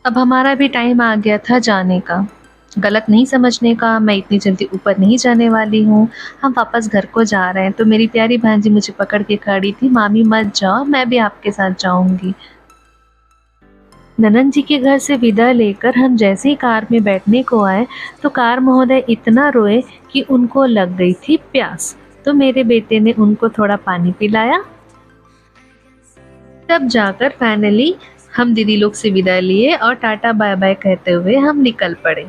अब हमारा भी टाइम आ गया था जाने का। गलत नहीं समझने का, मैं इतनी जल्दी ऊपर नहीं जाने वाली हूँ। हम वापस घर को जा रहे हैं तो मेरी प्यारी भांजी मुझे पकड़ के खड़ी थी, मामी मत जाओ, मैं भी आपके साथ जाऊंगी। ननंद जी के घर से विदा लेकर हम जैसे ही कार में बैठने को आए तो कार महोदय इतना रोए कि उनको लग गई थी प्यास। तो मेरे बेटे ने उनको थोड़ा पानी पिलाया। तब जाकर फाइनली हम दीदी लोग से विदा लिए और टाटा बाय बाय कहते हुए हम निकल पड़े।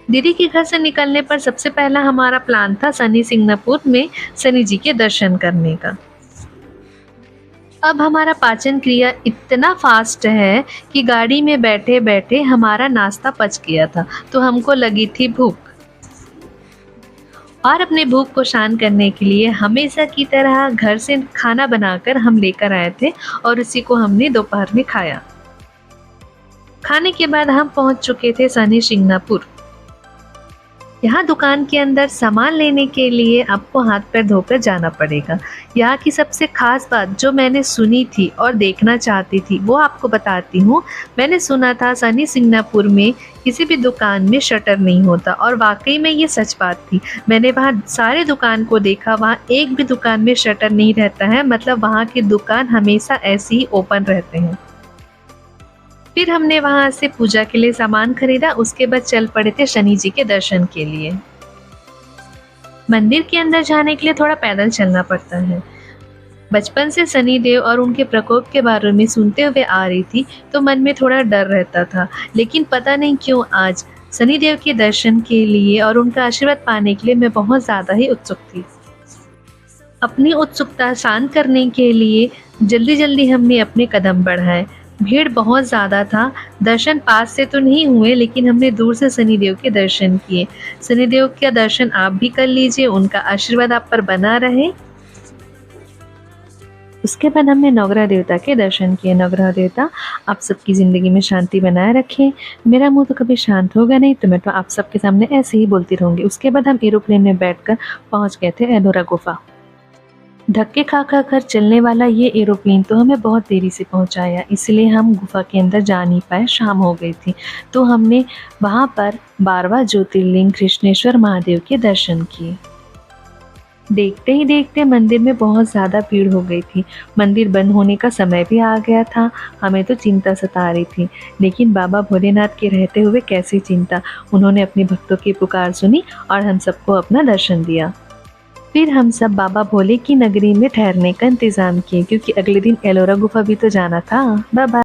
दीदी के घर से निकलने पर सबसे पहला हमारा प्लान था शनि सिंगनापुर में शनि जी के दर्शन करने का। अब हमारा पाचन क्रिया इतना फास्ट है कि गाड़ी में बैठे बैठे हमारा नाश्ता पच गया था, तो हमको लगी थी भूख। और अपने भूख को शांत करने के लिए हमेशा की तरह घर से खाना बनाकर हम लेकर आए थे और उसी को हमने दोपहर में खाया। खाने के बाद हम पहुंच चुके थे शनि सिंगनापुर। यहाँ दुकान के अंदर सामान लेने के लिए आपको हाथ पैर धोकर जाना पड़ेगा। यहाँ की सबसे खास बात जो मैंने सुनी थी और देखना चाहती थी वो आपको बताती हूँ। मैंने सुना था शनि सिंगनापुर में किसी भी दुकान में शटर नहीं होता और वाकई में ये सच बात थी। मैंने वहाँ सारे दुकान को देखा, वहाँ एक भी दुकान में शटर नहीं रहता है, मतलब वहाँ की दुकान हमेशा ऐसे ही ओपन रहते हैं। फिर हमने वहां से पूजा के लिए सामान खरीदा, उसके बाद चल पड़े थे शनि जी के दर्शन के लिए। मंदिर के अंदर जाने के लिए थोड़ा पैदल चलना पड़ता है। बचपन से शनि देव और उनके प्रकोप के बारे में सुनते हुए आ रही थी तो मन में थोड़ा डर रहता था, लेकिन पता नहीं क्यों आज शनि देव के दर्शन के लिए और उनका आशीर्वाद पाने के लिए मैं बहुत ज़्यादा ही उत्सुक थी। अपनी उत्सुकता शांत करने के लिए जल्दी जल्दी हमने अपने कदम बढ़ाए। भीड़ बहुत ज़्यादा था। दर्शन पास से तो नहीं हुए लेकिन हमने दूर से शनिदेव के दर्शन किए। शनिदेव का दर्शन आप भी कर लीजिए, उनका आशीर्वाद आप पर बना रहे। उसके बाद हमने नवग्रह देवता के दर्शन किए। नवग्रह देवता आप सबकी ज़िंदगी में शांति बनाए रखें। मेरा मुंह तो कभी शांत होगा नहीं तो मैं तो आप सबके सामने ऐसे ही बोलती रहूँगी। उसके बाद हम एरोप्लेन में बैठकर पहुँच गए थे एलोरा गुफा। धक्के खा खा कर चलने वाला ये एरोप्लेन तो हमें बहुत देरी से पहुंचाया, इसलिए हम गुफा के अंदर जा नहीं पाए, शाम हो गई थी। तो हमने वहां पर 12वां ज्योतिर्लिंग कृष्णेश्वर महादेव के दर्शन किए। देखते ही देखते मंदिर में बहुत ज़्यादा भीड़ हो गई थी। मंदिर बंद होने का समय भी आ गया था। हमें तो चिंता सता रही थी, लेकिन बाबा भोलेनाथ के रहते हुए कैसी चिंता। उन्होंने अपने भक्तों की पुकार सुनी और हम सबको अपना दर्शन दिया। फिर हम सब बाबा भोले की नगरी में ठहरने का इंतज़ाम किए क्योंकि अगले दिन एलोरा गुफा भी तो जाना था। Bye bye.